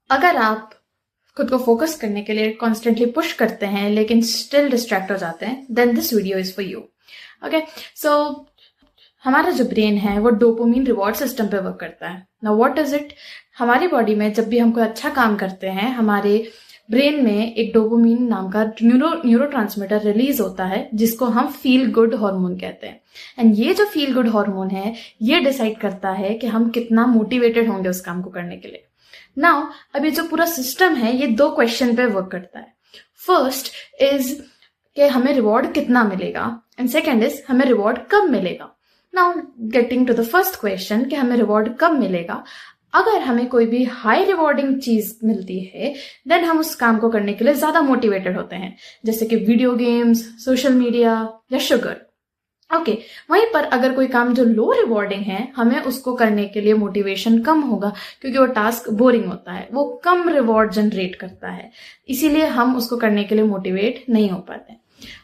अगर आप खुद को फोकस करने के लिए कॉन्स्टेंटली पुश करते हैं लेकिन स्टिल डिस्ट्रैक्ट हो जाते हैं, then this video is for you. Okay, so हमारा जो ब्रेन है वो डोपामिन रिवॉर्ड सिस्टम पे वर्क करता है। Now what is it? हमारी बॉडी में जब भी हम कोई अच्छा काम करते हैं, हमारे ब्रेन में एक डोपामिन नाम का न्यूरोट्रांसमीटर रिलीज होता है जिसको हम फील गुड हार्मोन कहते हैं। एंड ये जो फील गुड हार्मोन है ये डिसाइड करता है कि हम कितना मोटिवेटेड होंगे उस काम को करने के लिए। नाउ अब ये जो पूरा सिस्टम है ये 2 क्वेश्चन पे वर्क करता है। फर्स्ट इज कि हमें रिवॉर्ड कितना मिलेगा, एंड सेकेंड इज हमें रिवॉर्ड कब मिलेगा। Now getting to the first question कि हमें रिवॉर्ड कब मिलेगा। अगर हमें कोई भी हाई रिवॉर्डिंग चीज मिलती है देन हम उस काम को करने के लिए ज्यादा मोटिवेटेड होते हैं, जैसे कि वीडियो गेम्स, सोशल मीडिया या शुगर। ओके, वहीं पर अगर कोई काम जो लो रिवॉर्डिंग है हमें उसको करने के लिए मोटिवेशन कम होगा क्योंकि वो टास्क बोरिंग होता है, वो कम रिवॉर्ड जनरेट करता है, इसीलिए हम उसको करने के लिए मोटिवेट नहीं हो पाते।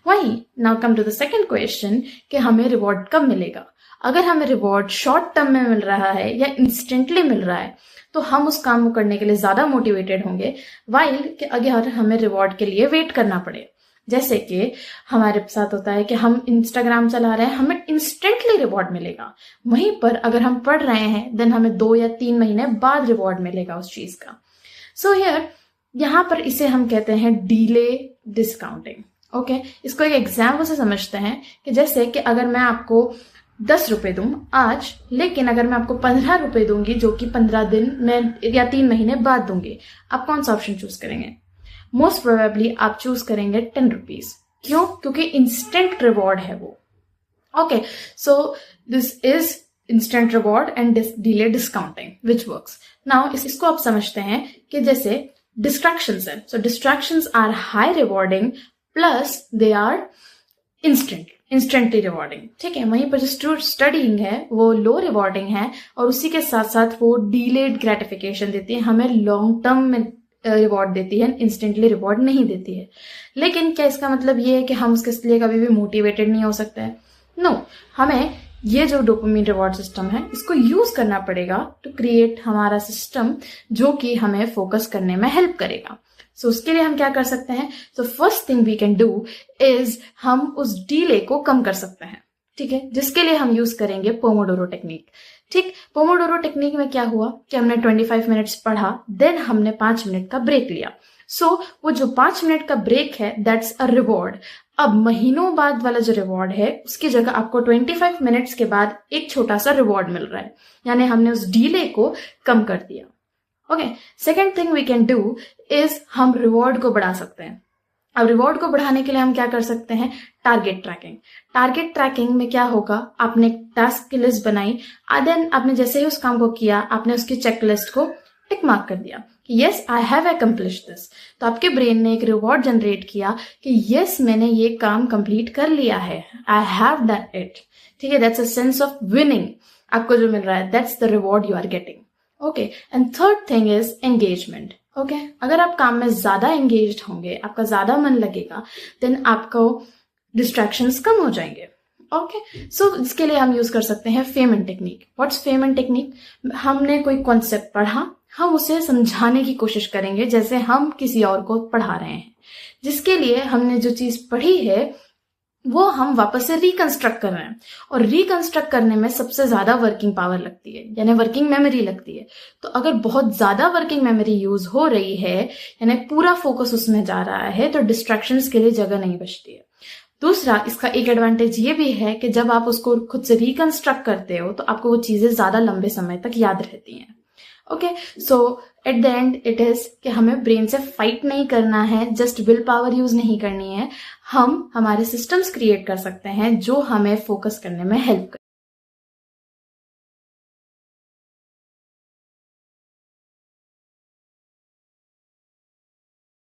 वहीं now come to the second question कि हमें रिवॉर्ड कब मिलेगा। अगर हमें रिवॉर्ड शॉर्ट टर्म में मिल रहा है या इंस्टेंटली मिल रहा है तो हम उस काम को करने के लिए ज्यादा मोटिवेटेड होंगे, वाइल कि अगर हमें रिवॉर्ड के लिए वेट करना पड़े। जैसे कि हमारे साथ होता है कि हम इंस्टाग्राम चला रहे हैं, हमें इंस्टेंटली रिवॉर्ड मिलेगा, वहीं पर अगर हम पढ़ रहे हैं देन हमें 2 या 3 महीने बाद रिवॉर्ड मिलेगा उस चीज का। सो हियर यहाँ पर इसे हम कहते हैं डीले डिस्काउंटिंग। ओके, इसको एक एग्जाम्पल से समझते हैं कि जैसे कि अगर मैं आपको 10 रुपए दूं आज, लेकिन अगर मैं आपको 15 रुपए दूंगी जो कि 15 दिन में या 3 महीने बाद दूंगी, आप कौन सा ऑप्शन चूज करेंगे? मोस्ट प्रोबेबली आप चूज करेंगे 10 रुपीज। क्यों? क्योंकि इंस्टेंट रिवॉर्ड है वो। Okay, so this is instant reward and delay discounting which works. Now इसको आप समझते हैं कि जैसे डिस्ट्रैक्शंस है, so distractions are high rewarding plus they are instantly rewarding. ठीक है, वहीं पर जो स्टडीइंग है वो लो रिवॉर्डिंग है और उसी के साथ साथ वो डीलेड ग्रेटिफिकेशन देती है, हमें लॉन्ग टर्म में रिवॉर्ड देती है, इंस्टेंटली रिवॉर्ड नहीं देती है। लेकिन क्या इसका मतलब ये है कि हम उसके लिए कभी भी मोटिवेटेड नहीं हो सकते हैं? नो, हमें ये जो डोपामिन रिवॉर्ड सिस्टम है इसको यूज करना पड़ेगा टू क्रिएट हमारा सिस्टम जो कि हमें फोकस करने में हेल्प करेगा। सो उसके लिए हम क्या कर सकते हैं? So first thing we can do is हम उस डीले को कम कर सकते हैं। ठीक है, जिसके लिए हम यूज करेंगे पोमोडोरो टेक्निक। ठीक, पोमोडोरो टेक्निक में क्या हुआ कि हमने 25 मिनट्स पढ़ा, देन हमने 5 मिनट का ब्रेक लिया। सो वो जो 5 मिनट का ब्रेक है दैट्स अ रिवॉर्ड। अब महीनों बाद वाला जो रिवॉर्ड है उसकी जगह आपको 25 मिनट्स के बाद एक छोटा सा रिवॉर्ड मिल रहा है, यानी हमने उस डीले को कम कर दिया। Okay, second thing we can do is हम रिवॉर्ड को बढ़ा सकते हैं। अब रिवॉर्ड को बढ़ाने के लिए हम क्या कर सकते हैं? Target trekking. टारगेट ट्रैकिंग में क्या होगा, आपने टास्क की लिस्ट बनाई, देन आपने जैसे ही उस काम को किया आपने उसकी चेकलिस्ट को टिक मार्क कर दिया कि yes I have accomplished this. तो आपके ब्रेन ने एक रिवॉर्ड जनरेट किया कि यस मैंने ये काम कंप्लीट कर लिया है, आई हैव डन इट। ठीक है, that's a sense of winning. आपको जो मिल रहा है that's the reward you are getting. Okay, and third thing is engagement. Okay, अगर आप काम में ज्यादा एंगेज्ड होंगे, आपका ज्यादा मन लगेगा, देन आपको डिस्ट्रैक्शंस कम हो जाएंगे। ओके, सो इसके लिए हम यूज कर सकते हैं Feynman technique. What's Feynman technique? हमने कोई कॉन्सेप्ट पढ़ा, हम उसे समझाने की कोशिश करेंगे जैसे हम किसी और को पढ़ा रहे हैं, जिसके लिए हमने जो चीज पढ़ी है वो हम वापस से रिकंस्ट्रक्ट कर रहे हैं। और रिकंस्ट्रक्ट करने में सबसे ज्यादा वर्किंग पावर लगती है, यानी वर्किंग मेमोरी लगती है। तो अगर बहुत ज्यादा वर्किंग मेमोरी यूज हो रही है, यानी पूरा फोकस उसमें जा रहा है, तो डिस्ट्रैक्शंस के लिए जगह नहीं बचती है। दूसरा, इसका एक एडवांटेज ये भी है कि जब आप उसको खुद से रिकंस्ट्रक्ट करते हो तो आपको वो चीजें ज्यादा लंबे समय तक याद रहती हैं। Okay, so at the end it is कि हमें ब्रेन से फाइट नहीं करना है, जस्ट विल पावर यूज नहीं करनी है। हम हमारे सिस्टम्स क्रिएट कर सकते हैं जो हमें फोकस करने में हेल्प करें।